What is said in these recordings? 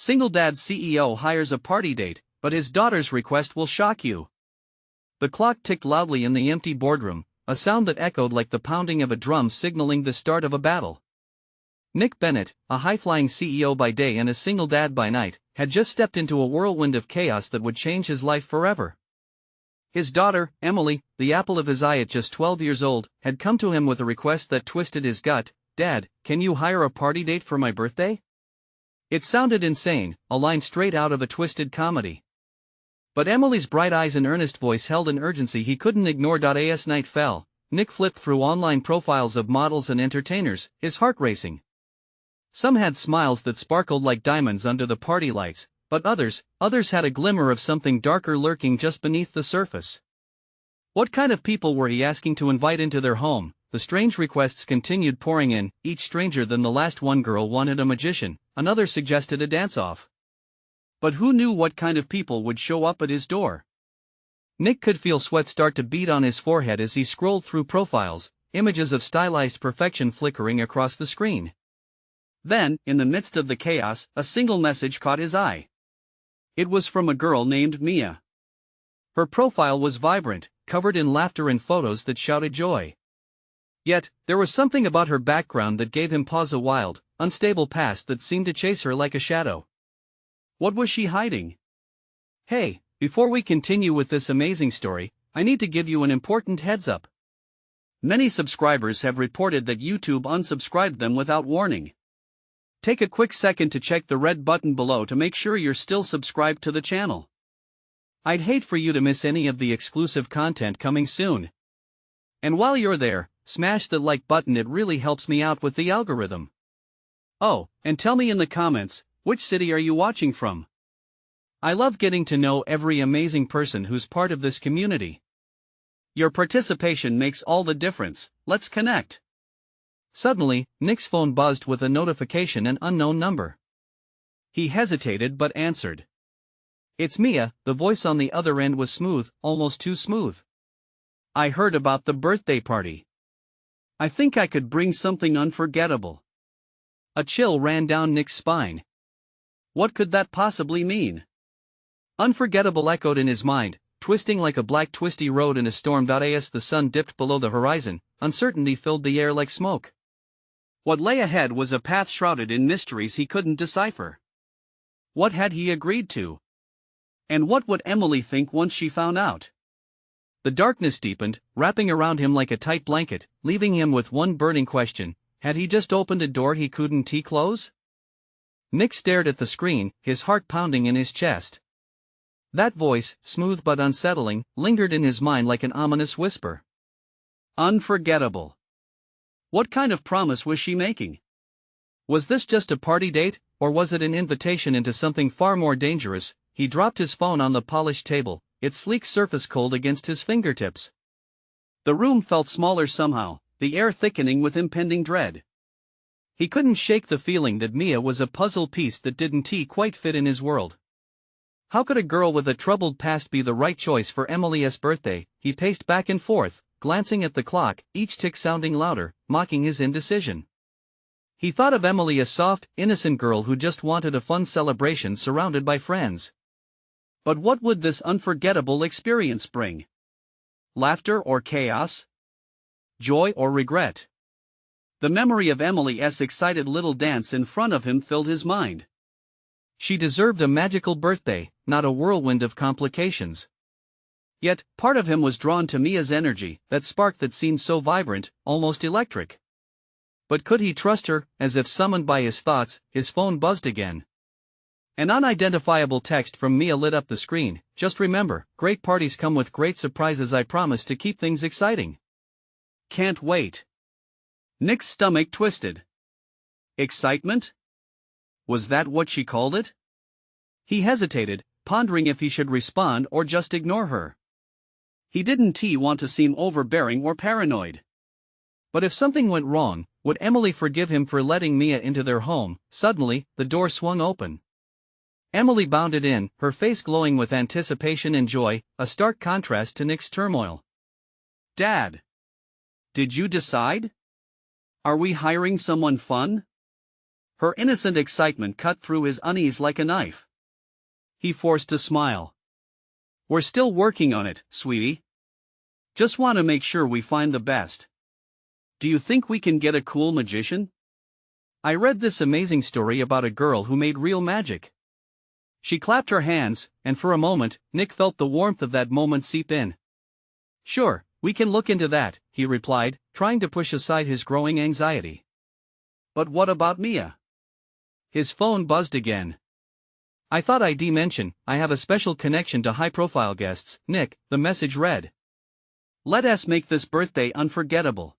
Single dad CEO hires a party date, but his daughter's request will shock you. The clock ticked loudly in the empty boardroom, a sound that echoed like the pounding of a drum signaling the start of a battle. Nick Bennett, a high-flying CEO by day and a single dad by night, had just stepped into a whirlwind of chaos that would change his life forever. His daughter, Emily, the apple of his eye at just 12 years old, had come to him with a request that twisted his gut. "Dad, can you hire a party date for my birthday?" It sounded insane, a line straight out of a twisted comedy. But Emily's bright eyes and earnest voice held an urgency he couldn't ignore. As night fell, Nick flipped through online profiles of models and entertainers, his heart racing. Some had smiles that sparkled like diamonds under the party lights, but others had a glimmer of something darker lurking just beneath the surface. What kind of people were he asking to invite into their home? The strange requests continued pouring in, each stranger than the last. One girl wanted a magician, another suggested a dance-off. But who knew what kind of people would show up at his door? Nick could feel sweat start to bead on his forehead as he scrolled through profiles, images of stylized perfection flickering across the screen. Then, in the midst of the chaos, a single message caught his eye. It was from a girl named Mia. Her profile was vibrant, covered in laughter and photos that shouted joy. Yet, there was something about her background that gave him pause, a wild, unstable past that seemed to chase her like a shadow. What was she hiding? Hey, before we continue with this amazing story, I need to give you an important heads up. Many subscribers have reported that YouTube unsubscribed them without warning. Take a quick second to check the red button below to make sure you're still subscribed to the channel. I'd hate for you to miss any of the exclusive content coming soon. And while you're there, smash the like button, it really helps me out with the algorithm. Oh, and tell me in the comments, which city are you watching from? I love getting to know every amazing person who's part of this community. Your participation makes all the difference. Let's connect. Suddenly, Nick's phone buzzed with a notification, an unknown number. He hesitated but answered. "It's Mia." The voice on the other end was smooth, almost too smooth. "I heard about the birthday party. I think I could bring something unforgettable." A chill ran down Nick's spine. What could that possibly mean? Unforgettable echoed in his mind, twisting like a black twisty road in a storm. As the sun dipped below the horizon, uncertainty filled the air like smoke. What lay ahead was a path shrouded in mysteries he couldn't decipher. What had he agreed to? And what would Emily think once she found out? The darkness deepened, wrapping around him like a tight blanket, leaving him with one burning question: had he just opened a door he couldn't close? Nick stared at the screen, his heart pounding in his chest. That voice, smooth but unsettling, lingered in his mind like an ominous whisper. Unforgettable. What kind of promise was she making? Was this just a party date, or was it an invitation into something far more dangerous? He dropped his phone on the polished table, its sleek surface cold against his fingertips. The room felt smaller somehow, the air thickening with impending dread. He couldn't shake the feeling that Mia was a puzzle piece that didn't quite fit in his world. How could a girl with a troubled past be the right choice for Emily's birthday? He paced back and forth, glancing at the clock, each tick sounding louder, mocking his indecision. He thought of Emily, a soft, innocent girl who just wanted a fun celebration surrounded by friends. But what would this unforgettable experience bring? Laughter or chaos? Joy or regret? The memory of Emily's excited little dance in front of him filled his mind. She deserved a magical birthday, not a whirlwind of complications. Yet, part of him was drawn to Mia's energy, that spark that seemed so vibrant, almost electric. But could he trust her? As if summoned by his thoughts, his phone buzzed again. An unidentifiable text from Mia lit up the screen. "Just remember, great parties come with great surprises. I promise to keep things exciting. Can't wait." Nick's stomach twisted. Excitement? Was that what she called it? He hesitated, pondering if he should respond or just ignore her. He didn't want to seem overbearing or paranoid. But if something went wrong, would Emily forgive him for letting Mia into their home? Suddenly, the door swung open. Emily bounded in, her face glowing with anticipation and joy, a stark contrast to Nick's turmoil. "Dad! Did you decide? Are we hiring someone fun?" Her innocent excitement cut through his unease like a knife. He forced a smile. "We're still working on it, sweetie. Just want to make sure we find the best. Do you think we can get a cool magician? I read this amazing story about a girl who made real magic." She clapped her hands, and for a moment, Nick felt the warmth of that moment seep in. "Sure, we can look into that," he replied, trying to push aside his growing anxiety. "But what about Mia?" His phone buzzed again. "I thought I'd mention, I have a special connection to high-profile guests," Nick, the message read. "Let us make this birthday unforgettable.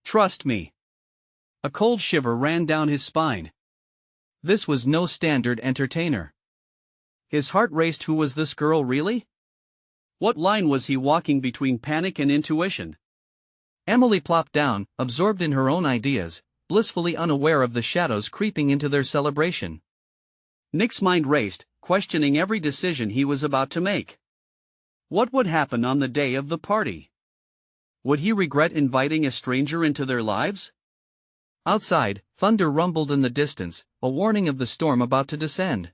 Trust me." A cold shiver ran down his spine. This was no standard entertainer. His heart raced. Who was this girl really? What line was he walking between panic and intuition? Emily plopped down, absorbed in her own ideas, blissfully unaware of the shadows creeping into their celebration. Nick's mind raced, questioning every decision he was about to make. What would happen on the day of the party? Would he regret inviting a stranger into their lives? Outside, thunder rumbled in the distance, a warning of the storm about to descend.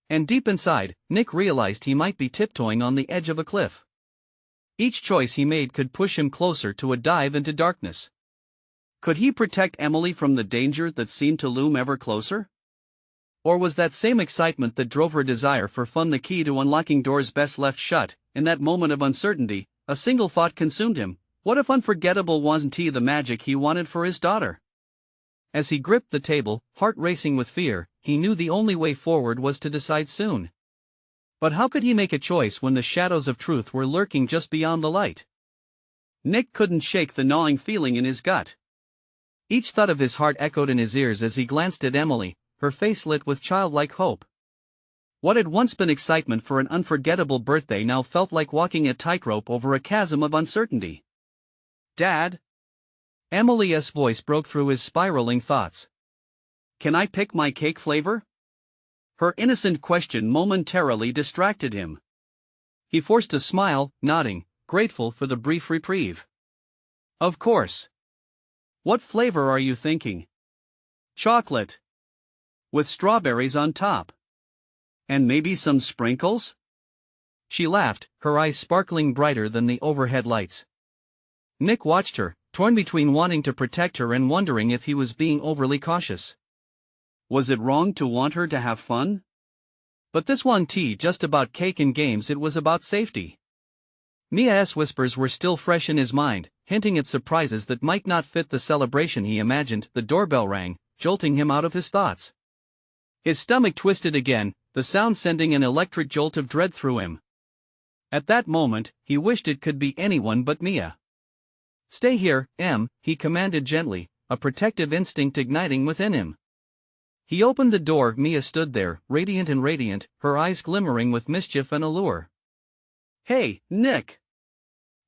And deep inside, Nick realized he might be tiptoeing on the edge of a cliff. Each choice he made could push him closer to a dive into darkness. Could he protect Emily from the danger that seemed to loom ever closer? Or was that same excitement that drove her desire for fun the key to unlocking doors best left shut? In that moment of uncertainty, a single thought consumed him: what if unforgettable wasn't the magic he wanted for his daughter? As he gripped the table, heart racing with fear, he knew the only way forward was to decide soon. But how could he make a choice when the shadows of truth were lurking just beyond the light? Nick couldn't shake the gnawing feeling in his gut. Each thud of his heart echoed in his ears as he glanced at Emily, her face lit with childlike hope. What had once been excitement for an unforgettable birthday now felt like walking a tightrope over a chasm of uncertainty. "Dad?" Emily's voice broke through his spiraling thoughts. "Can I pick my cake flavor?" Her innocent question momentarily distracted him. He forced a smile, nodding, grateful for the brief reprieve. "Of course. What flavor are you thinking?" "Chocolate. With strawberries on top. And maybe some sprinkles?" She laughed, her eyes sparkling brighter than the overhead lights. Nick watched her, torn between wanting to protect her and wondering if he was being overly cautious. Was it wrong to want her to have fun? But this wasn't just about cake and games, it was about safety. Mia's whispers were still fresh in his mind, hinting at surprises that might not fit the celebration he imagined. The doorbell rang, jolting him out of his thoughts. His stomach twisted again, the sound sending an electric jolt of dread through him. At that moment, he wished it could be anyone but Mia. "Stay here, Em," he commanded gently, a protective instinct igniting within him. He opened the door. Mia stood there, radiant, her eyes glimmering with mischief and allure. "Hey, Nick!"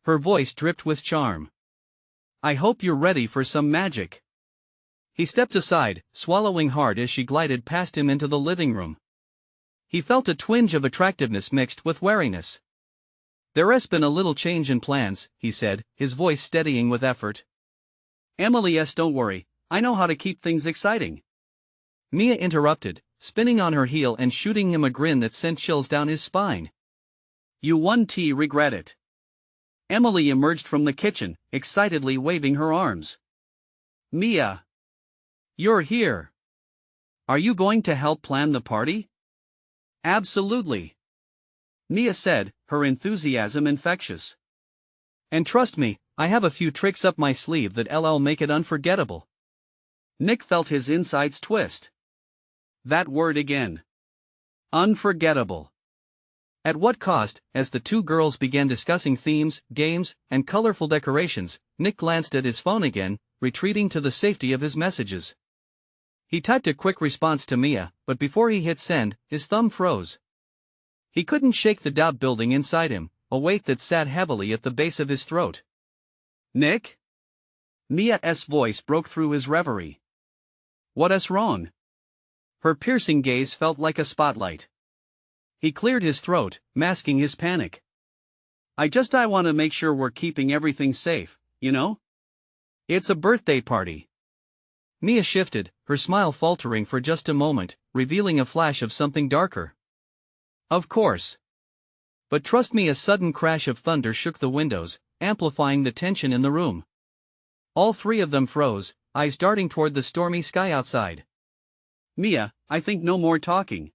Her voice dripped with charm. "I hope you're ready for some magic." He stepped aside, swallowing hard as she glided past him into the living room. He felt a twinge of attractiveness mixed with wariness. "There's been a little change in plans," he said, his voice steadying with effort. "Emily, don't worry, I know how to keep things exciting." Mia interrupted, spinning on her heel and shooting him a grin that sent chills down his spine. "You won't regret it." Emily emerged from the kitchen, excitedly waving her arms. "Mia! You're here! Are you going to help plan the party?" "Absolutely," Mia said, her enthusiasm infectious. "And trust me, I have a few tricks up my sleeve that'll make it unforgettable." Nick felt his insides twist. That word again. Unforgettable. At what cost? As the two girls began discussing themes, games, and colorful decorations, Nick glanced at his phone again, retreating to the safety of his messages. He typed a quick response to Mia, but before he hit send, his thumb froze. He couldn't shake the doubt building inside him, a weight that sat heavily at the base of his throat. "Nick?" Mia's voice broke through his reverie. "What's wrong?" Her piercing gaze felt like a spotlight. He cleared his throat, masking his panic. I want to make sure we're keeping everything safe, you know? It's a birthday party." Mia shifted, her smile faltering for just a moment, revealing a flash of something darker. Of course. But trust me, a sudden crash of thunder shook the windows, amplifying the tension in the room. All three of them froze, eyes darting toward the stormy sky outside. Mia, I think no more talking.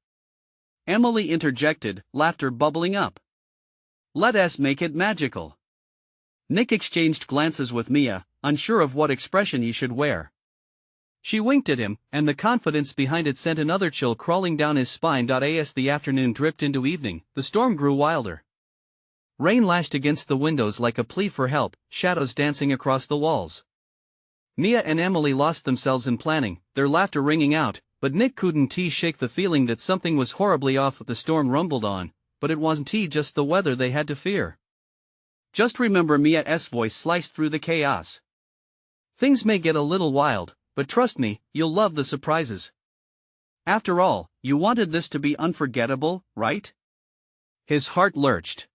Emily interjected, laughter bubbling up. Let us make it magical. Nick exchanged glances with Mia, unsure of what expression he should wear. She winked at him, and the confidence behind it sent another chill crawling down his spine. As the afternoon dripped into evening, the storm grew wilder. Rain lashed against the windows like a plea for help, shadows dancing across the walls. Mia and Emily lost themselves in planning, their laughter ringing out, but Nick couldn't shake the feeling that something was horribly off. The storm rumbled on, but it wasn't just the weather they had to fear. Just remember, Mia's voice sliced through the chaos. Things may get a little wild, but trust me, you'll love the surprises. After all, you wanted this to be unforgettable, right? His heart lurched.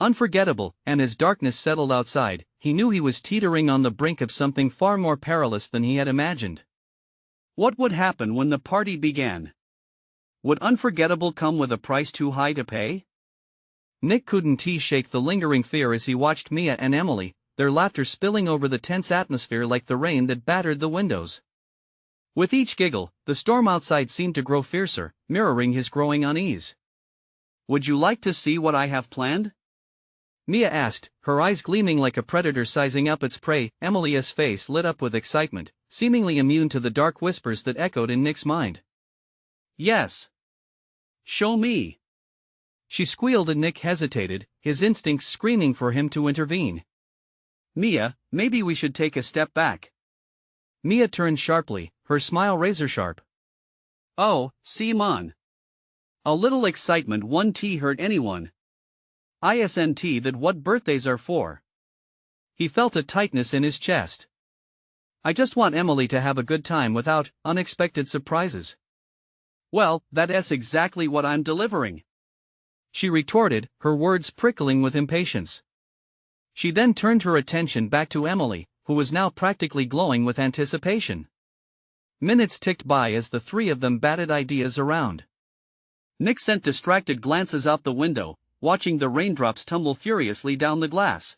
Unforgettable, and as darkness settled outside, he knew he was teetering on the brink of something far more perilous than he had imagined. What would happen when the party began? Would unforgettable come with a price too high to pay? Nick couldn't shake the lingering fear as he watched Mia and Emily, their laughter spilling over the tense atmosphere like the rain that battered the windows. With each giggle, the storm outside seemed to grow fiercer, mirroring his growing unease. Would you like to see what I have planned? Mia asked, her eyes gleaming like a predator sizing up its prey. Emily's face lit up with excitement, seemingly immune to the dark whispers that echoed in Nick's mind. Yes. Show me. She squealed and Nick hesitated, his instincts screaming for him to intervene. Mia, maybe we should take a step back. Mia turned sharply, her smile razor-sharp. Oh, Simon. A little excitement won't hurt anyone. Isn't that what birthdays are for? He felt a tightness in his chest. I just want Emily to have a good time without unexpected surprises. Well, that's exactly what I'm delivering. She retorted, her words prickling with impatience. She then turned her attention back to Emily, who was now practically glowing with anticipation. Minutes ticked by as the three of them batted ideas around. Nick sent distracted glances out the window, watching the raindrops tumble furiously down the glass.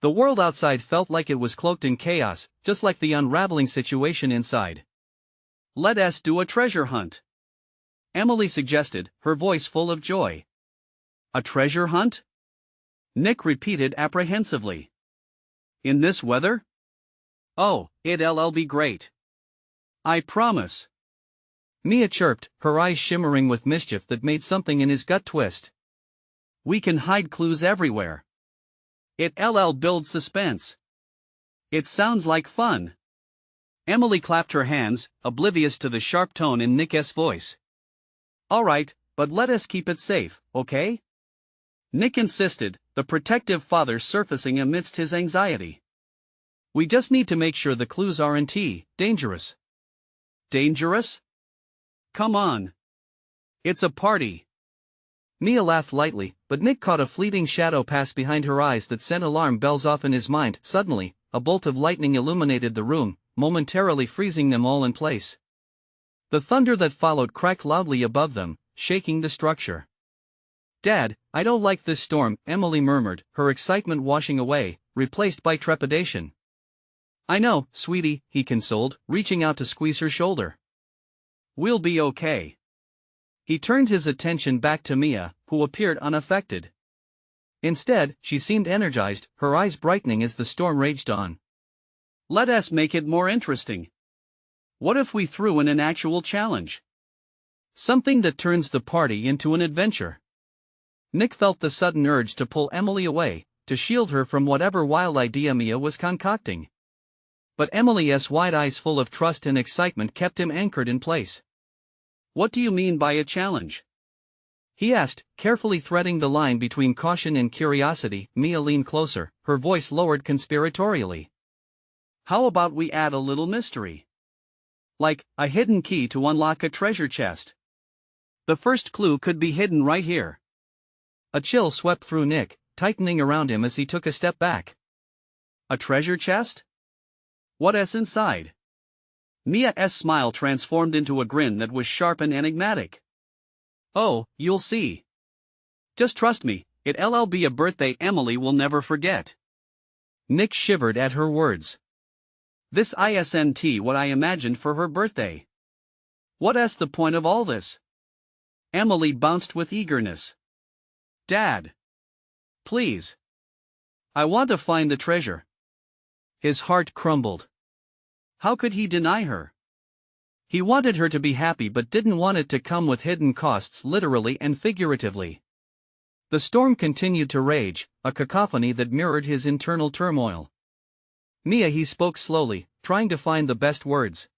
The world outside felt like it was cloaked in chaos, just like the unraveling situation inside. Let us do a treasure hunt, Emily suggested, her voice full of joy. A treasure hunt? Nick repeated apprehensively. In this weather? Oh, it'll be great. I promise. Mia chirped, her eyes shimmering with mischief that made something in his gut twist. We can hide clues everywhere. It'll build suspense. It sounds like fun. Emily clapped her hands, oblivious to the sharp tone in Nick's voice. All right, but let us keep it safe, okay? Nick insisted, the protective father surfacing amidst his anxiety. We just need to make sure the clues aren't dangerous. Dangerous? Come on. It's a party. Mia laughed lightly, but Nick caught a fleeting shadow pass behind her eyes that sent alarm bells off in his mind. Suddenly, a bolt of lightning illuminated the room, momentarily freezing them all in place. The thunder that followed cracked loudly above them, shaking the structure. Dad, I don't like this storm, Emily murmured, her excitement washing away, replaced by trepidation. I know, sweetie, he consoled, reaching out to squeeze her shoulder. We'll be okay. He turned his attention back to Mia, who appeared unaffected. Instead, she seemed energized, her eyes brightening as the storm raged on. Let us make it more interesting. What if we threw in an actual challenge? Something that turns the party into an adventure. Nick felt the sudden urge to pull Emily away, to shield her from whatever wild idea Mia was concocting. But Emily's wide eyes full of trust and excitement kept him anchored in place. What do you mean by a challenge? He asked, carefully threading the line between caution and curiosity. Mia leaned closer, her voice lowered conspiratorially. How about we add a little mystery? Like, a hidden key to unlock a treasure chest. The first clue could be hidden right here. A chill swept through Nick, tightening around him as he took a step back. A treasure chest? What is inside? Mia's smile transformed into a grin that was sharp and enigmatic. "Oh, you'll see. Just trust me, it'll be a birthday Emily will never forget." Nick shivered at her words. This isn't what I imagined for her birthday. What's the point of all this? Emily bounced with eagerness. "Dad. Please. I want to find the treasure." His heart crumbled. How could he deny her? He wanted her to be happy but didn't want it to come with hidden costs, literally and figuratively. The storm continued to rage, a cacophony that mirrored his internal turmoil. "Mia," he spoke slowly, trying to find the best words.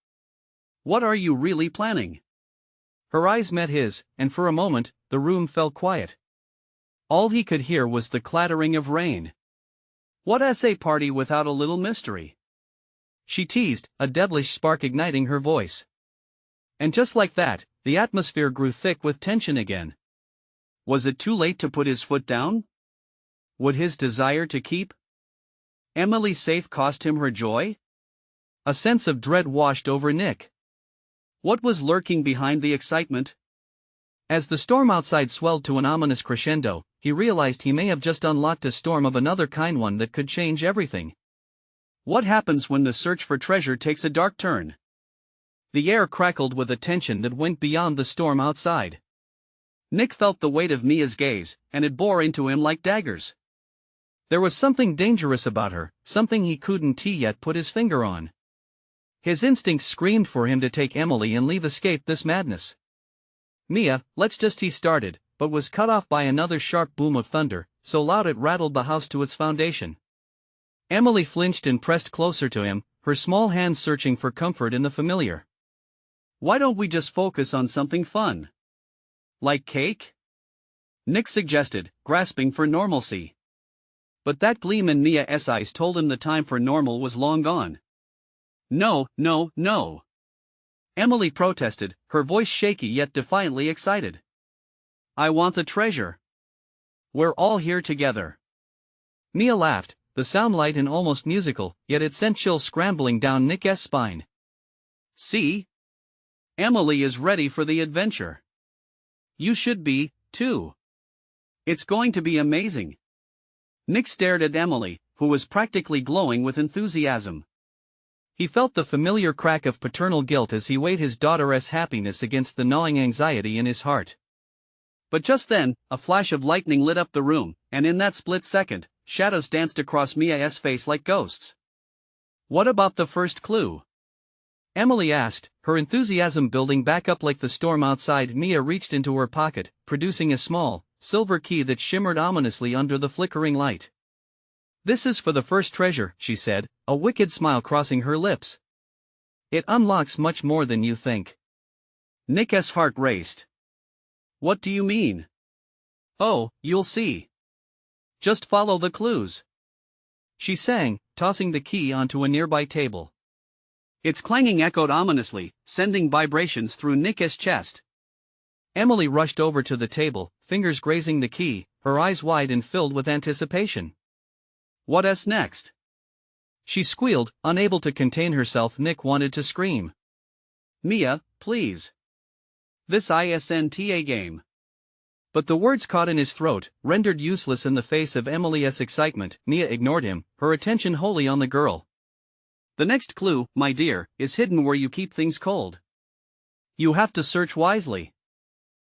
"What are you really planning?" Her eyes met his, and for a moment, the room fell quiet. All he could hear was the clattering of rain. "What's a party without a little mystery?" she teased, a devilish spark igniting her voice. And just like that, the atmosphere grew thick with tension again. Was it too late to put his foot down? Would his desire to keep Emily safe cost him her joy? A sense of dread washed over Nick. What was lurking behind the excitement? As the storm outside swelled to an ominous crescendo, he realized he may have just unlocked a storm of another kind, one that could change everything. What happens when the search for treasure takes a dark turn? The air crackled with a tension that went beyond the storm outside. Nick felt the weight of Mia's gaze, and it bore into him like daggers. There was something dangerous about her, something he couldn't yet put his finger on. His instincts screamed for him to take Emily and leave escape this madness. "Mia, let's just," he started, but was cut off by another sharp boom of thunder, so loud it rattled the house to its foundation. Emily flinched and pressed closer to him, her small hands searching for comfort in the familiar. "Why don't we just focus on something fun? Like cake?" Nick suggested, grasping for normalcy. But that gleam in Mia's eyes told him the time for normal was long gone. "No, no, no!" Emily protested, her voice shaky yet defiantly excited. "I want the treasure. We're all here together." Mia laughed, the sound light and almost musical, yet it sent chills scrambling down Nick's spine. "See? Emily is ready for the adventure. You should be, too. It's going to be amazing." Nick stared at Emily, who was practically glowing with enthusiasm. He felt the familiar crack of paternal guilt as he weighed his daughter's happiness against the gnawing anxiety in his heart. But just then, a flash of lightning lit up the room, and in that split second, shadows danced across Mia's face like ghosts. "What about the first clue?" Emily asked, her enthusiasm building back up like the storm outside. Mia reached into her pocket, producing a small, silver key that shimmered ominously under the flickering light. "This is for the first treasure," she said, a wicked smile crossing her lips. "It unlocks much more than you think." Nick's heart raced. "What do you mean?" "Oh, you'll see. Just follow the clues," she sang, tossing the key onto a nearby table. Its clanging echoed ominously, sending vibrations through Nick's chest. Emily rushed over to the table, fingers grazing the key, her eyes wide and filled with anticipation. "What's next?" she squealed, unable to contain herself. Nick wanted to scream. "Mia, please. This isn't a game." But the words caught in his throat, rendered useless in the face of Emily's excitement. Mia ignored him, her attention wholly on the girl. "The next clue, my dear, is hidden where you keep things cold. You have to search wisely."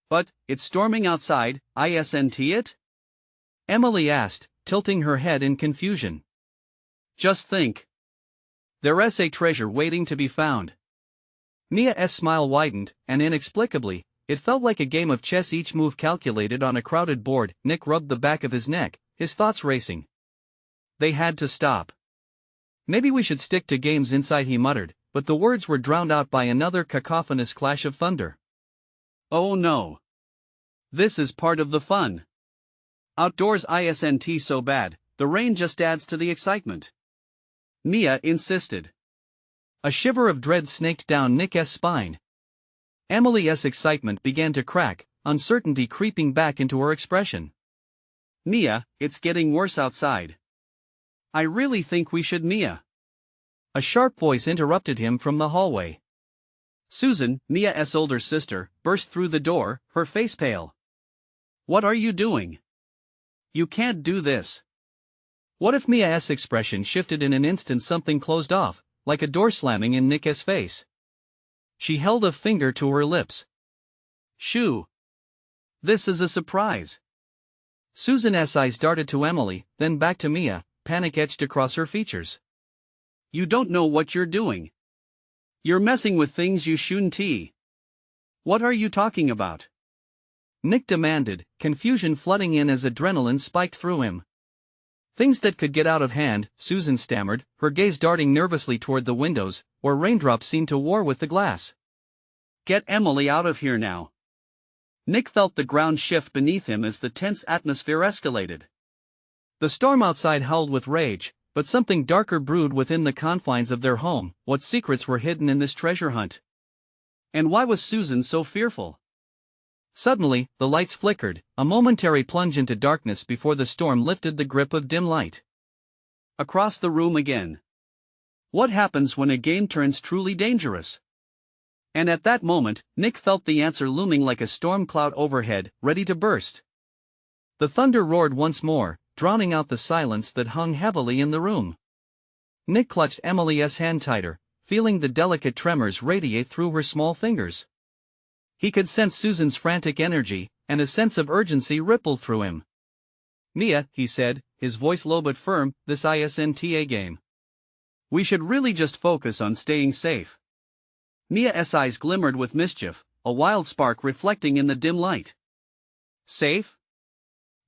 "But, it's storming outside, isn't it?" Emily asked, tilting her head in confusion. "Just think. There's a treasure waiting to be found." Mia's smile widened, and inexplicably, it felt like a game of chess, each move calculated on a crowded board. Nick rubbed the back of his neck, his thoughts racing. They had to stop. "Maybe we should stick to games inside," he muttered, but the words were drowned out by another cacophonous clash of thunder. "Oh no. This is part of the fun. Outdoors isn't so bad, the rain just adds to the excitement." Mia insisted. A shiver of dread snaked down Nick's spine. Emily's excitement began to crack, uncertainty creeping back into her expression. "Mia, it's getting worse outside. I really think we should." "Mia." A sharp voice interrupted him from the hallway. Susan, Mia's older sister, burst through the door, her face pale. "What are you doing? You can't do this." What if Mia's expression shifted in an instant? Something closed off, like a door slamming in Nick's face. She held a finger to her lips. "Shoo! This is a surprise." Susan's eyes darted to Emily, then back to Mia, panic etched across her features. "You don't know what you're doing. You're messing with things you shouldn't. What are you talking about?" Nick demanded, confusion flooding in as adrenaline spiked through him. "Things that could get out of hand," Susan stammered, her gaze darting nervously toward the windows, where raindrops seemed to war with the glass. "Get Emily out of here now." Nick felt the ground shift beneath him as the tense atmosphere escalated. The storm outside howled with rage, but something darker brewed within the confines of their home. What secrets were hidden in this treasure hunt? And why was Susan so fearful? Suddenly, the lights flickered, a momentary plunge into darkness before the storm lifted the grip of dim light. Across the room again. What happens when a game turns truly dangerous? And at that moment, Nick felt the answer looming like a storm cloud overhead, ready to burst. The thunder roared once more, drowning out the silence that hung heavily in the room. Nick clutched Emily's hand tighter, feeling the delicate tremors radiate through her small fingers. He could sense Susan's frantic energy, and a sense of urgency rippled through him. "Mia," he said, his voice low but firm, "this isn't a game. We should really just focus on staying safe." Mia's eyes glimmered with mischief, a wild spark reflecting in the dim light. "Safe?"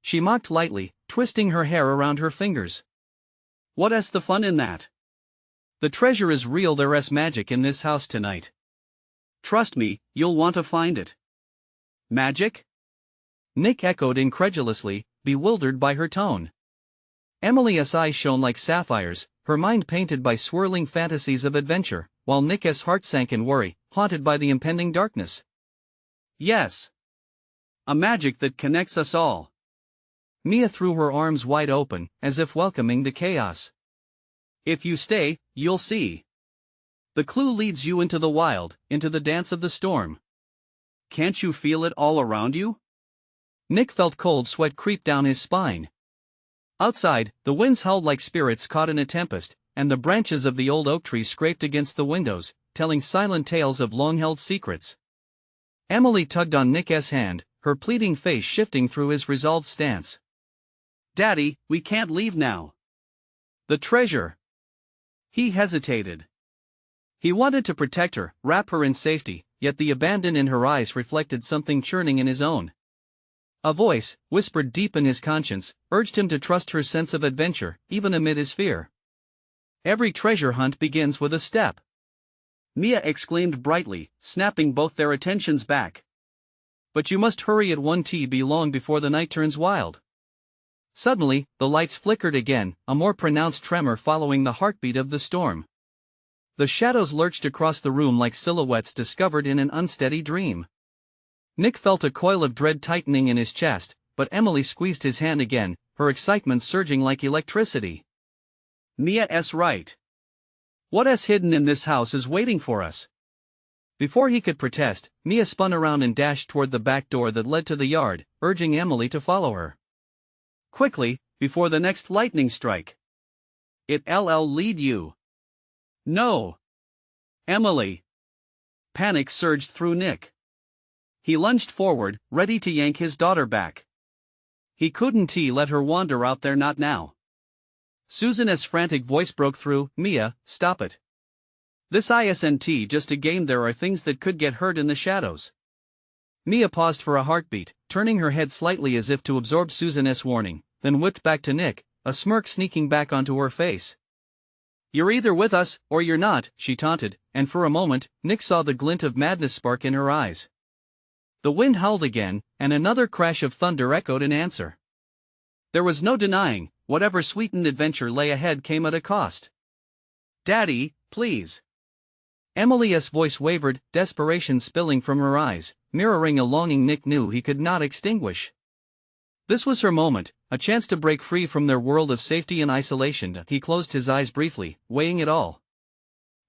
she mocked lightly, twisting her hair around her fingers. "What's the fun in that? The treasure is real. There's magic in this house tonight. Trust me, you'll want to find it." "Magic?" Nick echoed incredulously, bewildered by her tone. Emily's eyes shone like sapphires, her mind painted by swirling fantasies of adventure, while Nick's heart sank in worry, haunted by the impending darkness. "Yes. A magic that connects us all." Mia threw her arms wide open, as if welcoming the chaos. "If you stay, you'll see. The clue leads you into the wild, into the dance of the storm. Can't you feel it all around you?" Nick felt cold sweat creep down his spine. Outside, the winds howled like spirits caught in a tempest, and the branches of the old oak tree scraped against the windows, telling silent tales of long-held secrets. Emily tugged on Nick's hand, her pleading face shifting through his resolved stance. "Daddy, we can't leave now." "The treasure." He hesitated. He wanted to protect her, wrap her in safety, yet the abandon in her eyes reflected something churning in his own. A voice, whispered deep in his conscience, urged him to trust her sense of adventure, even amid his fear. "Every treasure hunt begins with a step." Mia exclaimed brightly, snapping both their attentions back. "But you must hurry. It won't be long before the night turns wild." Suddenly, the lights flickered again, a more pronounced tremor following the heartbeat of the storm. The shadows lurched across the room like silhouettes discovered in an unsteady dream. Nick felt a coil of dread tightening in his chest, but Emily squeezed his hand again, her excitement surging like electricity. "Mia's right. What's hidden in this house is waiting for us." Before he could protest, Mia spun around and dashed toward the back door that led to the yard, urging Emily to follow her. "Quickly, before the next lightning strike. It'll lead you." "No. Emily." Panic surged through Nick. He lunged forward, ready to yank his daughter back. He couldn't let her wander out there, not now. Susan's frantic voice broke through, "Mia, stop it. This isn't just a game. There are things that could get hurt in the shadows." Mia paused for a heartbeat, turning her head slightly as if to absorb Susan's warning, then whipped back to Nick, a smirk sneaking back onto her face. "You're either with us, or you're not," she taunted, and for a moment, Nick saw the glint of madness spark in her eyes. The wind howled again, and another crash of thunder echoed in answer. There was no denying, whatever sweetened adventure lay ahead came at a cost. "Daddy, please." Emily's voice wavered, desperation spilling from her eyes, mirroring a longing Nick knew he could not extinguish. This was her moment, a chance to break free from their world of safety and isolation. He closed his eyes briefly, weighing it all.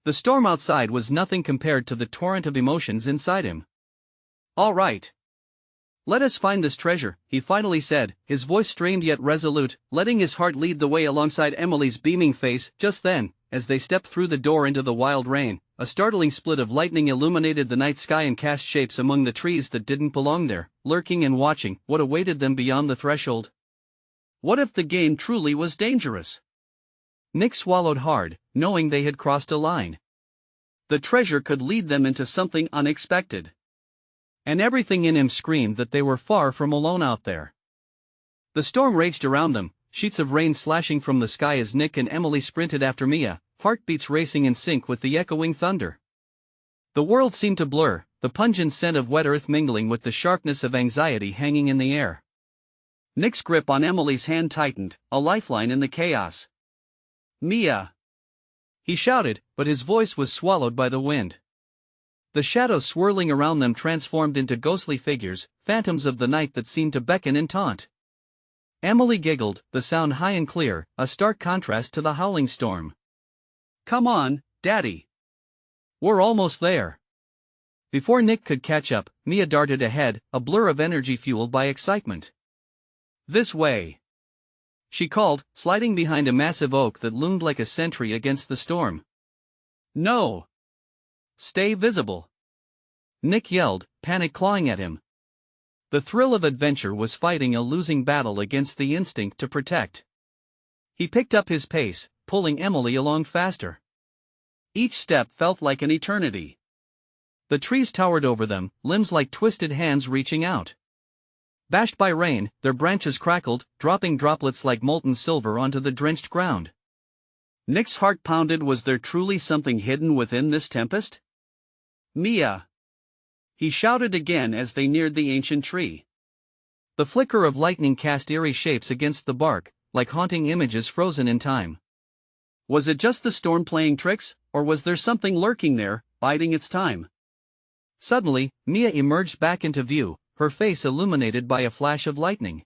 The storm outside was nothing compared to the torrent of emotions inside him. "All right. Let us find this treasure," he finally said, his voice strained yet resolute, letting his heart lead the way alongside Emily's beaming face. Just then, as they stepped through the door into the wild rain, a startling split of lightning illuminated the night sky and cast shapes among the trees that didn't belong there, lurking and watching what awaited them beyond the threshold. What if the game truly was dangerous? Nick swallowed hard, knowing they had crossed a line. The treasure could lead them into something unexpected. And everything in him screamed that they were far from alone out there. The storm raged around them, sheets of rain slashing from the sky as Nick and Emily sprinted after Mia, heartbeats racing in sync with the echoing thunder. The world seemed to blur, the pungent scent of wet earth mingling with the sharpness of anxiety hanging in the air. Nick's grip on Emily's hand tightened, a lifeline in the chaos. "Mia!" he shouted, but his voice was swallowed by the wind. The shadows swirling around them transformed into ghostly figures, phantoms of the night that seemed to beckon and taunt. Emily giggled, the sound high and clear, a stark contrast to the howling storm. "Come on, Daddy. We're almost there." Before Nick could catch up, Mia darted ahead, a blur of energy fueled by excitement. "This way," she called, sliding behind a massive oak that loomed like a sentry against the storm. "No. Stay visible," Nick yelled, panic clawing at him. The thrill of adventure was fighting a losing battle against the instinct to protect. He picked up his pace, pulling Emily along faster. Each step felt like an eternity. The trees towered over them, limbs like twisted hands reaching out. Bashed by rain, their branches crackled, dropping droplets like molten silver onto the drenched ground. Nick's heart pounded. Was there truly something hidden within this tempest? "Mia!" he shouted again as they neared the ancient tree. The flicker of lightning cast eerie shapes against the bark, like haunting images frozen in time. Was it just the storm playing tricks, or was there something lurking there, biding its time? Suddenly, Mia emerged back into view, her face illuminated by a flash of lightning.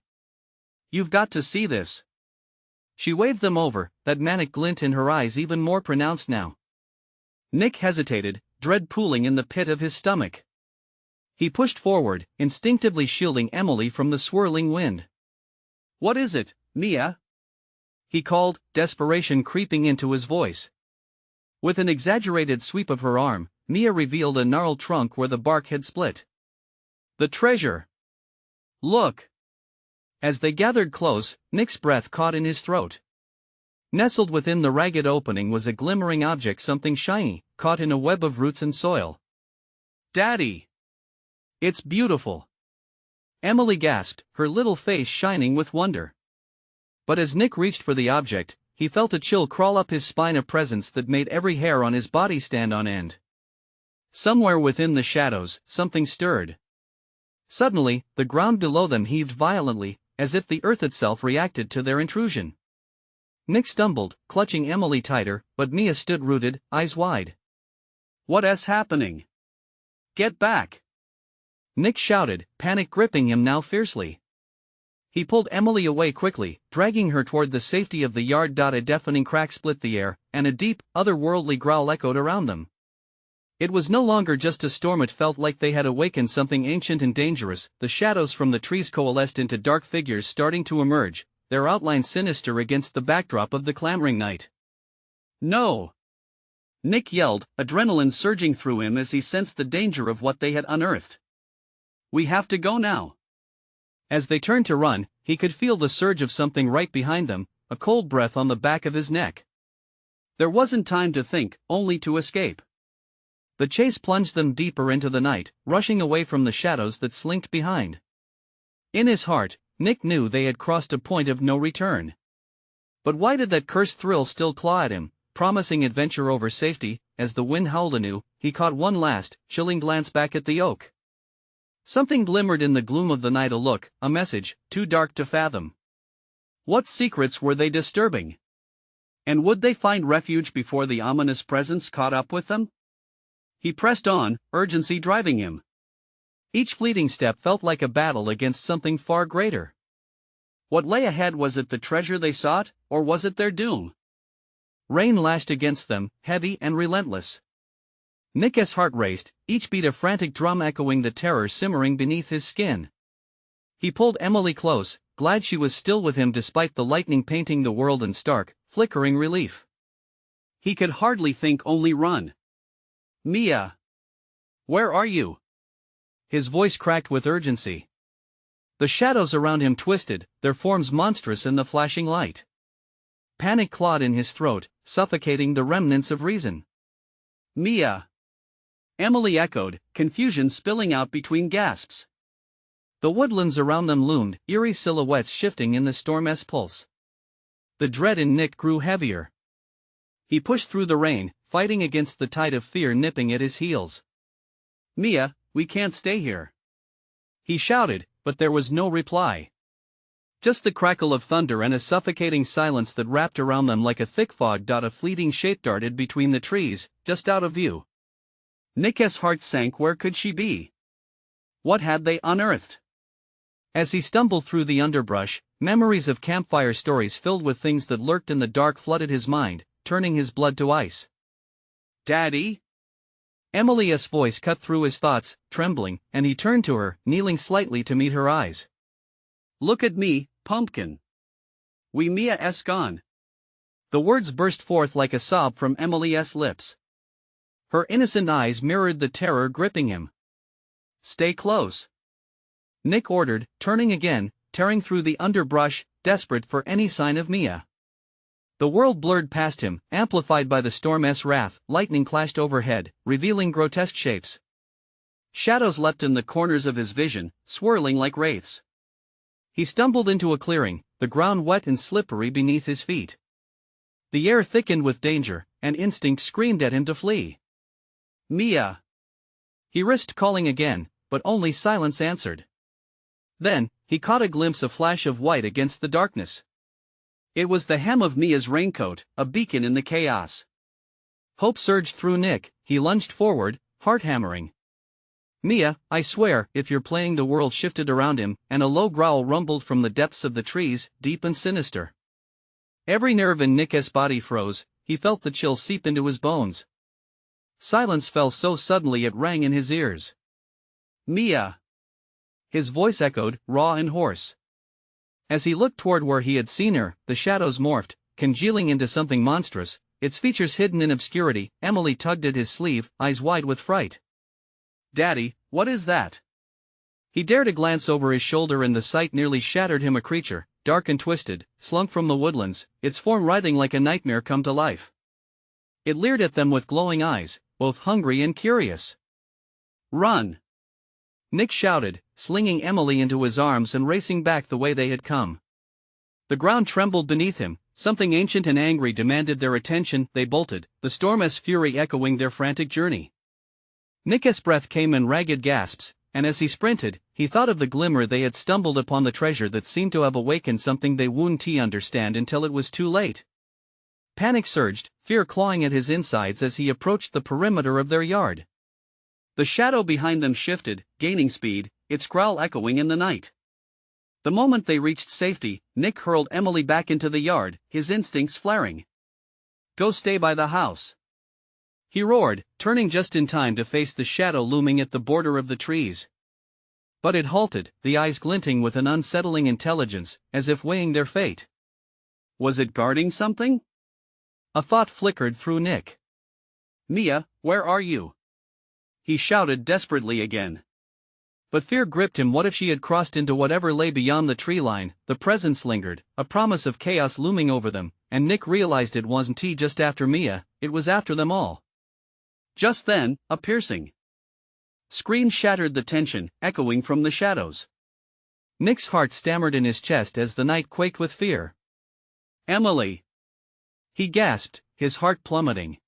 "You've got to see this." She waved them over, that manic glint in her eyes even more pronounced now. Nick hesitated, dread pooling in the pit of his stomach. He pushed forward, instinctively shielding Emily from the swirling wind. "What is it, Mia?" he called, desperation creeping into his voice. With an exaggerated sweep of her arm, Mia revealed a gnarled trunk where the bark had split. "The treasure! Look!" As they gathered close, Nick's breath caught in his throat. Nestled within the ragged opening was a glimmering object, something shiny, caught in a web of roots and soil. "Daddy! It's beautiful!" Emily gasped, her little face shining with wonder. But as Nick reached for the object, he felt a chill crawl up his spine, a presence that made every hair on his body stand on end. Somewhere within the shadows, something stirred. Suddenly, the ground below them heaved violently, as if the earth itself reacted to their intrusion. Nick stumbled, clutching Emily tighter, but Mia stood rooted, eyes wide. "What's happening? Get back!" Nick shouted, panic gripping him now fiercely. He pulled Emily away quickly, dragging her toward the safety of the yard. A deafening crack split the air, and a deep, otherworldly growl echoed around them. It was no longer just a storm, it felt like they had awakened something ancient and dangerous. The shadows from the trees coalesced into dark figures starting to emerge, their outlines sinister against the backdrop of the clamoring night. "No!" Nick yelled, adrenaline surging through him as he sensed the danger of what they had unearthed. "We have to go now." As they turned to run, he could feel the surge of something right behind them, a cold breath on the back of his neck. There wasn't time to think, only to escape. The chase plunged them deeper into the night, rushing away from the shadows that slinked behind. In his heart, Nick knew they had crossed a point of no return. But why did that cursed thrill still claw at him, promising adventure over safety? As the wind howled anew, he caught one last, chilling glance back at the oak. Something glimmered in the gloom of the night, a look, a message, too dark to fathom. What secrets were they disturbing? And would they find refuge before the ominous presence caught up with them? He pressed on, urgency driving him. Each fleeting step felt like a battle against something far greater. What lay ahead? Was it the treasure they sought, or was it their doom? Rain lashed against them, heavy and relentless. Nick's heart raced, each beat a frantic drum echoing the terror simmering beneath his skin. He pulled Emily close, glad she was still with him despite the lightning painting the world in stark, flickering relief. He could hardly think, only run. "Mia! Where are you?" His voice cracked with urgency. The shadows around him twisted, their forms monstrous in the flashing light. Panic clawed in his throat, suffocating the remnants of reason. "Mia!" Emily echoed, confusion spilling out between gasps. The woodlands around them loomed, eerie silhouettes shifting in the storm's pulse. The dread in Nick grew heavier. He pushed through the rain, fighting against the tide of fear nipping at his heels. "Mia, we can't stay here," he shouted, but there was no reply. Just the crackle of thunder and a suffocating silence that wrapped around them like a thick fog. A fleeting shape darted between the trees, just out of view. Nick's heart sank. Where could she be? What had they unearthed? As he stumbled through the underbrush, memories of campfire stories filled with things that lurked in the dark flooded his mind, turning his blood to ice. "Daddy?" Emily's voice cut through his thoughts, trembling, and he turned to her, kneeling slightly to meet her eyes. "Look at me, pumpkin. Mia's gone." The words burst forth like a sob from Emily's lips. Her innocent eyes mirrored the terror gripping him. "Stay close," Nick ordered, turning again, tearing through the underbrush, desperate for any sign of Mia. The world blurred past him, amplified by the storm's wrath. Lightning clashed overhead, revealing grotesque shapes. Shadows leapt in the corners of his vision, swirling like wraiths. He stumbled into a clearing, the ground wet and slippery beneath his feet. The air thickened with danger, and instinct screamed at him to flee. "Mia!" He risked calling again, but only silence answered. Then, he caught a glimpse of flash of white against the darkness. It was the hem of Mia's raincoat, a beacon in the chaos. Hope surged through Nick. He lunged forward, heart hammering. "Mia, I swear," if you're playing. The world shifted around him, and a low growl rumbled from the depths of the trees, deep and sinister. Every nerve in Nick's body froze, he felt the chill seep into his bones. Silence fell so suddenly it rang in his ears. "Mia!" His voice echoed, raw and hoarse. As he looked toward where he had seen her, the shadows morphed, congealing into something monstrous, its features hidden in obscurity. Emily tugged at his sleeve, eyes wide with fright. "Daddy, what is that?" He dared a glance over his shoulder and the sight nearly shattered him. A creature, dark and twisted, slunk from the woodlands, its form writhing like a nightmare come to life. It leered at them with glowing eyes, both hungry and curious. "Run!" Nick shouted, slinging Emily into his arms and racing back the way they had come. The ground trembled beneath him, something ancient and angry demanded their attention. They bolted, the storm's fury echoing their frantic journey. Nick's breath came in ragged gasps, and as he sprinted, he thought of the glimmer they had stumbled upon, the treasure that seemed to have awakened something they wouldn't understand until it was too late. Panic surged, fear clawing at his insides as he approached the perimeter of their yard. The shadow behind them shifted, gaining speed, its growl echoing in the night. The moment they reached safety, Nick hurled Emily back into the yard, his instincts flaring. "Go stay by the house," he roared, turning just in time to face the shadow looming at the border of the trees. But it halted, the eyes glinting with an unsettling intelligence, as if weighing their fate. Was it guarding something? A thought flickered through Nick. "Mia, where are you?" he shouted desperately again. But fear gripped him. What if she had crossed into whatever lay beyond the tree line? The presence lingered, a promise of chaos looming over them, and Nick realized it wasn't just after Mia, it was after them all. Just then, a piercing scream shattered the tension, echoing from the shadows. Nick's heart stammered in his chest as the night quaked with fear. "Emily!" he gasped, his heart plummeting.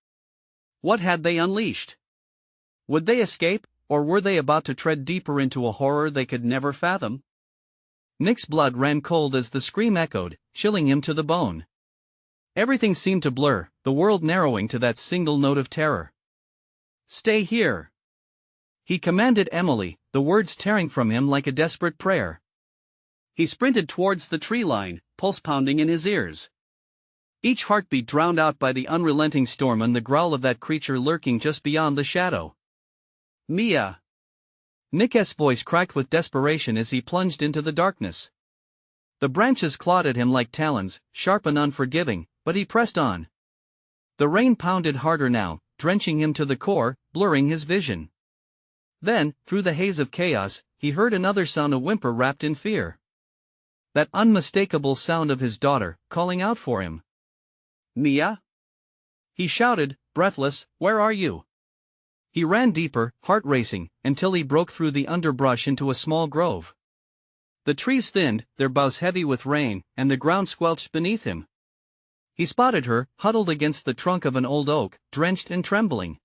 What had they unleashed? Would they escape, or were they about to tread deeper into a horror they could never fathom? Nick's blood ran cold as the scream echoed, chilling him to the bone. Everything seemed to blur, the world narrowing to that single note of terror. "Stay here," he commanded Emily, the words tearing from him like a desperate prayer. He sprinted towards the tree line, pulse pounding in his ears. each heartbeat drowned out by the unrelenting storm and the growl of that creature lurking just beyond the shadow. Mia! Nick's voice cracked with desperation as he plunged into the darkness. The branches clawed at him like talons, sharp and unforgiving, but he pressed on. The rain pounded harder now, drenching him to the core, blurring his vision. Then, through the haze of chaos, he heard another sound, a whimper wrapped in fear. That unmistakable sound of his daughter, calling out for him. Mia? He shouted, breathless, "Where are you?" He ran deeper, heart racing, until he broke through the underbrush into a small grove. The trees thinned, their boughs heavy with rain, and the ground squelched beneath him. He spotted her, huddled against the trunk of an old oak, drenched and trembling.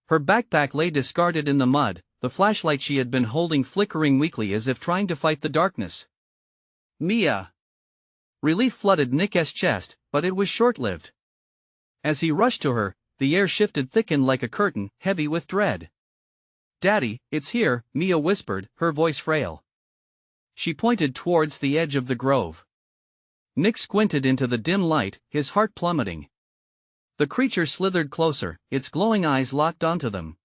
Her backpack lay discarded in the mud, the flashlight she had been holding flickering weakly as if trying to fight the darkness. Mia! Relief flooded Nick's chest, but it was short-lived. As he rushed to her, the air shifted, thickened like a curtain, heavy with dread. "Daddy, it's here," Mia whispered, her voice frail. She pointed towards the edge of the grove. Nick squinted into the dim light, his heart plummeting. The creature slithered closer, its glowing eyes locked onto them.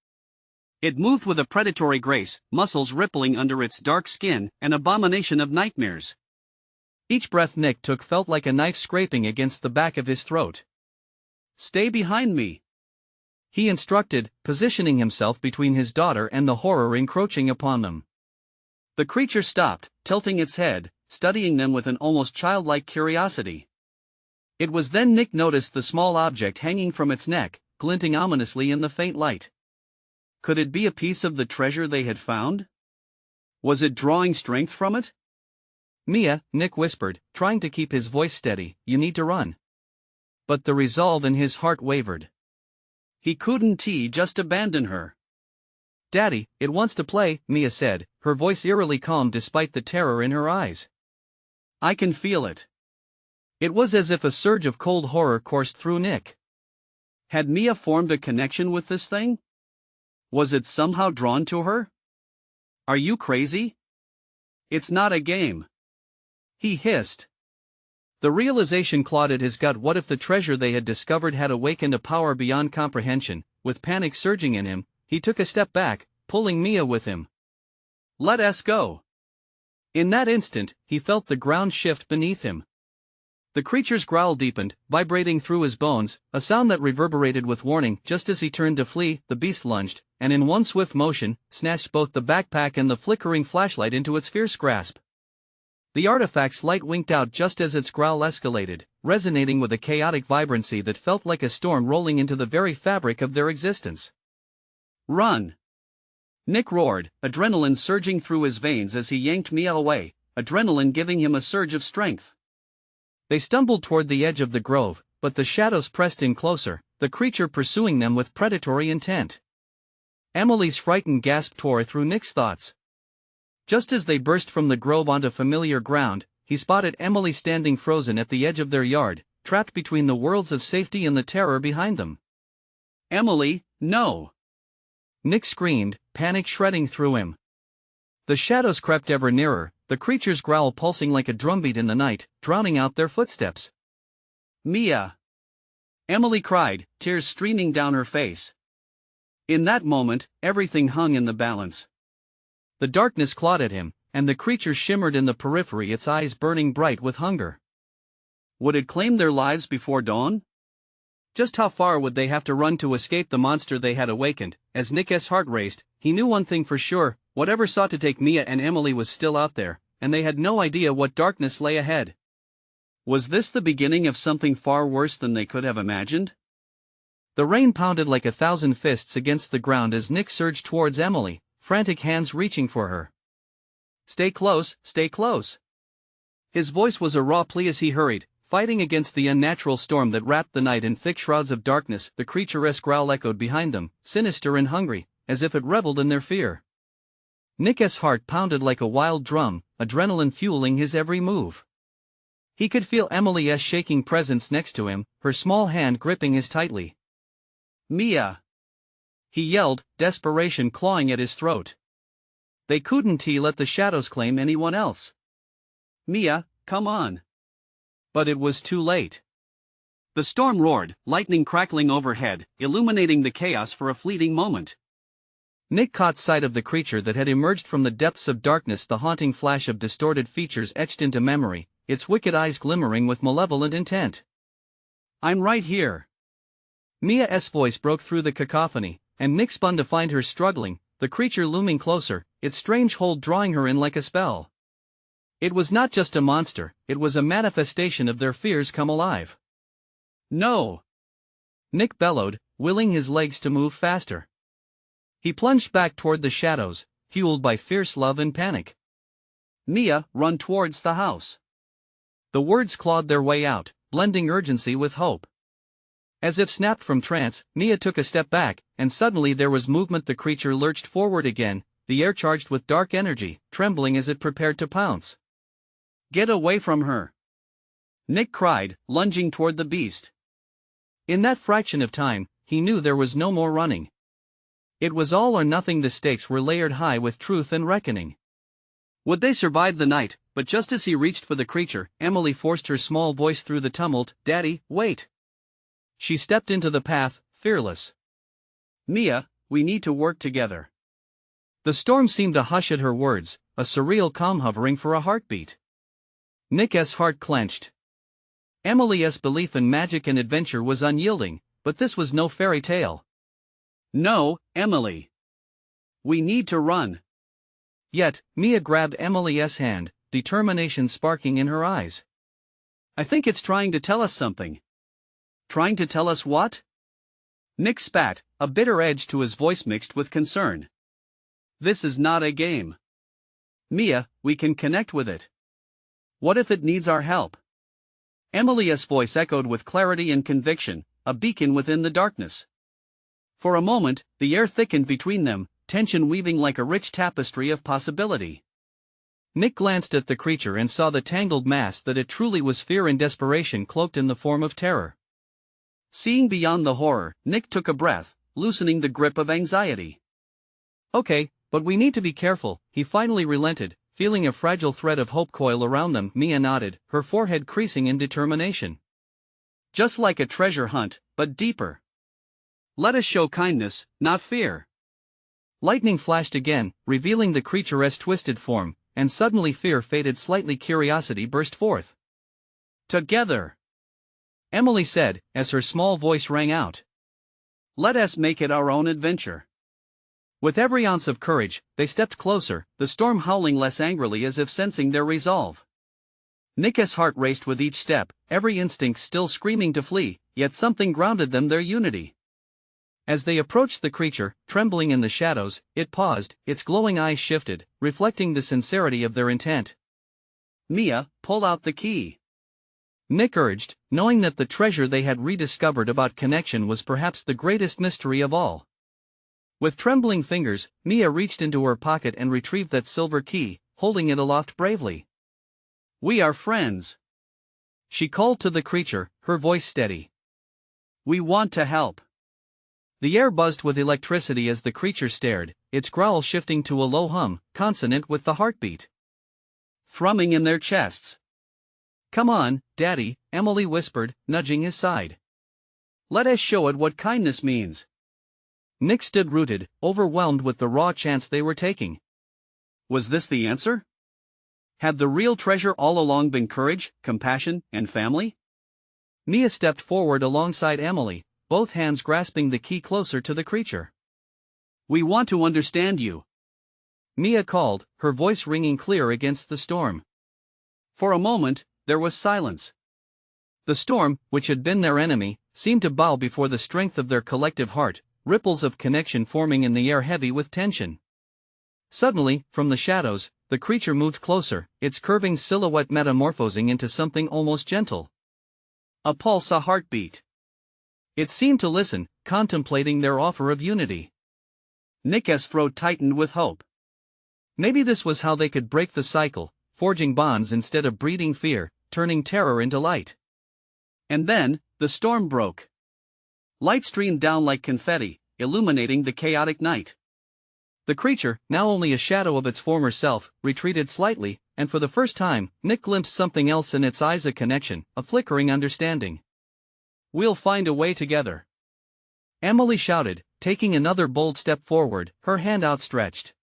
It moved with a predatory grace, muscles rippling under its dark skin, an abomination of nightmares. Each breath Nick took felt like a knife scraping against the back of his throat. "Stay behind me," he instructed, positioning himself between his daughter and the horror encroaching upon them. The creature stopped, tilting its head, studying them with an almost childlike curiosity. It was then Nick noticed the small object hanging from its neck, glinting ominously in the faint light. Could it be a piece of the treasure they had found? Was it drawing strength from it? "Mia," Nick whispered, trying to keep his voice steady, "you need to run." But the resolve in his heart wavered. He couldn't just abandon her. "Daddy, it wants to play," Mia said, her voice eerily calm despite the terror in her eyes. "I can feel it." It was as if a surge of cold horror coursed through Nick. Had Mia formed a connection with this thing? Was it somehow drawn to her? "Are you crazy? It's not a game," he hissed. The realization clawed at his gut. What if the treasure they had discovered had awakened a power beyond comprehension? With panic surging in him, he took a step back, pulling Mia with him. "Let us go." In that instant, he felt the ground shift beneath him. The creature's growl deepened, vibrating through his bones, a sound that reverberated with warning. Just as he turned to flee, the beast lunged, and in one swift motion, snatched both the backpack and the flickering flashlight into its fierce grasp. The artifact's light winked out just as its growl escalated, resonating with a chaotic vibrancy that felt like a storm rolling into the very fabric of their existence. "Run!" Nick roared, adrenaline surging through his veins as he yanked Mia away, adrenaline giving him a surge of strength. They stumbled toward the edge of the grove, but the shadows pressed in closer, the creature pursuing them with predatory intent. Emily's frightened gasp tore through Nick's thoughts. Just as they burst from the grove onto familiar ground, he spotted Emily standing frozen at the edge of their yard, trapped between the worlds of safety and the terror behind them. "Emily, no!" Nick screamed, panic shredding through him. The shadows crept ever nearer, the creature's growl pulsing like a drumbeat in the night, drowning out their footsteps. "Mia!" Emily cried, tears streaming down her face. In that moment, everything hung in the balance. The darkness clawed at him, and the creature shimmered in the periphery, its eyes burning bright with hunger. Would it claim their lives before dawn? Just how far would they have to run to escape the monster they had awakened? As Nick's heart raced, he knew one thing for sure: whatever sought to take Mia and Emily was still out there, and they had no idea what darkness lay ahead. Was this the beginning of something far worse than they could have imagined? The rain pounded like 1,000 fists against the ground as Nick surged towards Emily, frantic hands reaching for her. "Stay close, stay close." His voice was a raw plea as he hurried, fighting against the unnatural storm that wrapped the night in thick shrouds of darkness. The creaturesque growl echoed behind them, sinister and hungry, as if it reveled in their fear. Nick's heart pounded like a wild drum, adrenaline fueling his every move. He could feel Emily's shaking presence next to him, her small hand gripping his tightly. "Mia!" he yelled, desperation clawing at his throat. They couldn't let the shadows claim anyone else. "Mia, come on." But it was too late. The storm roared, lightning crackling overhead, illuminating the chaos for a fleeting moment. Nick caught sight of the creature that had emerged from the depths of darkness, the haunting flash of distorted features etched into memory, its wicked eyes glimmering with malevolent intent. "I'm right here." Mia's voice broke through the cacophony, and Nick spun to find her struggling, the creature looming closer, its strange hold drawing her in like a spell. It was not just a monster, it was a manifestation of their fears come alive. "No!" Nick bellowed, willing his legs to move faster. He plunged back toward the shadows, fueled by fierce love and panic. "Mia, run towards the house." The words clawed their way out, blending urgency with hope. As if snapped from trance, Mia took a step back, and suddenly there was movement. The creature lurched forward again, the air charged with dark energy, trembling as it prepared to pounce. "Get away from her!" Nick cried, lunging toward the beast. In that fraction of time, he knew there was no more running. It was all or nothing. The stakes were layered high with truth and reckoning. Would they survive the night? But just as he reached for the creature, Emily forced her small voice through the tumult. "Daddy, wait!" She stepped into the path, fearless. "Mia, we need to work together." The storm seemed to hush at her words, a surreal calm hovering for a heartbeat. Nick's heart clenched. Emily's belief in magic and adventure was unyielding, but this was no fairy tale. "No, Emily. We need to run." Yet, Mia grabbed Emily's hand, determination sparking in her eyes. "I think it's trying to tell us something." "Trying to tell us what?" Nick spat, a bitter edge to his voice mixed with concern. "This is not a game. Mia, we can connect with it. What if it needs our help?" Emily's voice echoed with clarity and conviction, a beacon within the darkness. For a moment, the air thickened between them, tension weaving like a rich tapestry of possibility. Nick glanced at the creature and saw the tangled mass that it truly was, fear and desperation cloaked in the form of terror. Seeing beyond the horror, Nick took a breath, loosening the grip of anxiety. "Okay, but we need to be careful," he finally relented, feeling a fragile thread of hope coil around them. Mia nodded, her forehead creasing in determination. "Just like a treasure hunt, but deeper. Let us show kindness, not fear." Lightning flashed again, revealing the creature's twisted form, and suddenly fear faded slightly. Curiosity burst forth. "Together," Emily said, as her small voice rang out. "Let us make it our own adventure." With every ounce of courage, they stepped closer, the storm howling less angrily as if sensing their resolve. Nick's heart raced with each step, every instinct still screaming to flee, yet something grounded them, their unity. As they approached the creature, trembling in the shadows, it paused, its glowing eyes shifted, reflecting the sincerity of their intent. "Mia, pull out the key," Nick urged, knowing that the treasure they had rediscovered about connection was perhaps the greatest mystery of all. With trembling fingers, Mia reached into her pocket and retrieved that silver key, holding it aloft bravely. "We are friends," she called to the creature, her voice steady. "We want to help." The air buzzed with electricity as the creature stared, its growl shifting to a low hum, consonant with the heartbeat thrumming in their chests. "Come on, Daddy," Emily whispered, nudging his side. "Let us show it what kindness means." Nick stood rooted, overwhelmed with the raw chance they were taking. Was this the answer? Had the real treasure all along been courage, compassion, and family? Mia stepped forward alongside Emily, both hands grasping the key closer to the creature. "We want to understand you," Mia called, her voice ringing clear against the storm. For a moment, there was silence. The storm, which had been their enemy, seemed to bow before the strength of their collective heart, ripples of connection forming in the air heavy with tension. Suddenly, from the shadows, the creature moved closer, its curving silhouette metamorphosing into something almost gentle. A pulse, a heartbeat. It seemed to listen, contemplating their offer of unity. Nick's throat tightened with hope. Maybe this was how they could break the cycle, forging bonds instead of breeding fear, turning terror into light. And then, the storm broke. Light streamed down like confetti, illuminating the chaotic night. The creature, now only a shadow of its former self, retreated slightly, and for the first time, Nick glimpsed something else in its eyes, a connection, a flickering understanding. We'll find a way together," Emily shouted, taking another bold step forward, her hand outstretched.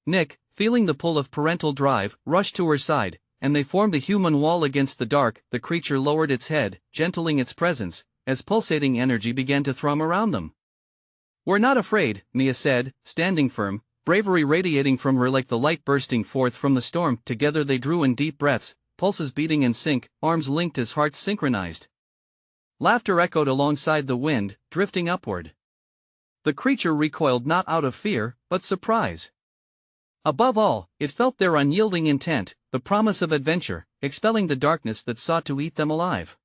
Nick, feeling the pull of parental drive, rushed to her side, and they formed a human wall against the dark. The creature lowered its head, gentling its presence, as pulsating energy began to thrum around them. "We're not afraid," Mia said, standing firm, bravery radiating from her like the light bursting forth from the storm. Together they drew in deep breaths, pulses beating in sync, arms linked as hearts synchronized. Laughter echoed alongside the wind, drifting upward. The creature recoiled not out of fear, but surprise. Above all, it felt their unyielding intent, the promise of adventure, expelling the darkness that sought to eat them alive.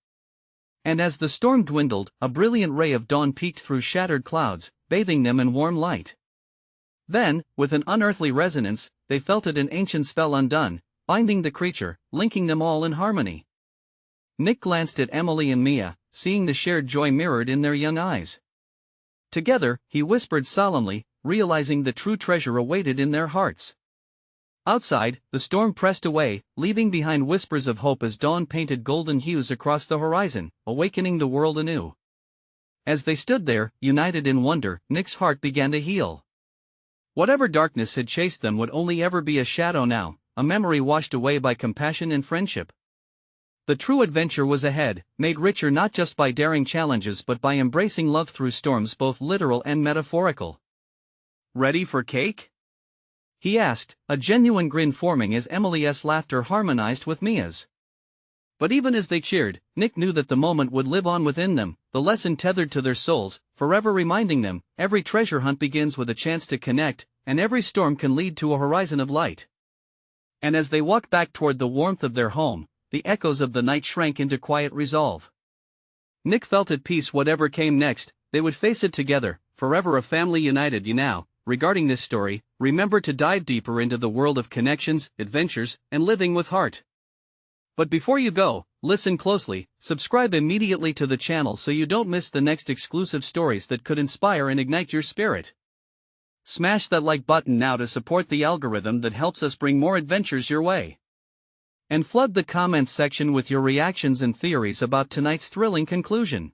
And as the storm dwindled, a brilliant ray of dawn peeked through shattered clouds, bathing them in warm light. Then, with an unearthly resonance, they felt it, an ancient spell undone, binding the creature, linking them all in harmony. Nick glanced at Emily and Mia, seeing the shared joy mirrored in their young eyes. Together, he whispered solemnly, realizing the true treasure awaited in their hearts. Outside, the storm pressed away, leaving behind whispers of hope as dawn painted golden hues across the horizon, awakening the world anew. As they stood there, united in wonder, Nick's heart began to heal. Whatever darkness had chased them would only ever be a shadow now, a memory washed away by compassion and friendship. The true adventure was ahead, made richer not just by daring challenges but by embracing love through storms both literal and metaphorical. "Ready for cake?" he asked, a genuine grin forming as Emily's laughter harmonized with Mia's. But even as they cheered, Nick knew that the moment would live on within them, the lesson tethered to their souls, forever reminding them, every treasure hunt begins with a chance to connect, and every storm can lead to a horizon of light. And as they walked back toward the warmth of their home, the echoes of the night shrank into quiet resolve. Nick felt at peace whatever came next, they would face it together, forever a family united. Regarding this story, remember to dive deeper into the world of connections, adventures, and living with heart. But before you go, listen closely, subscribe immediately to the channel so you don't miss the next exclusive stories that could inspire and ignite your spirit. Smash that like button now to support the algorithm that helps us bring more adventures your way. And flood the comments section with your reactions and theories about tonight's thrilling conclusion.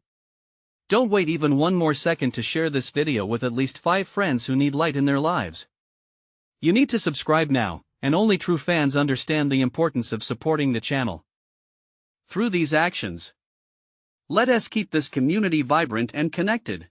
Don't wait even one more second to share this video with at least 5 friends who need light in their lives. You need to subscribe now, and only true fans understand the importance of supporting the channel. Through these actions, let us keep this community vibrant and connected.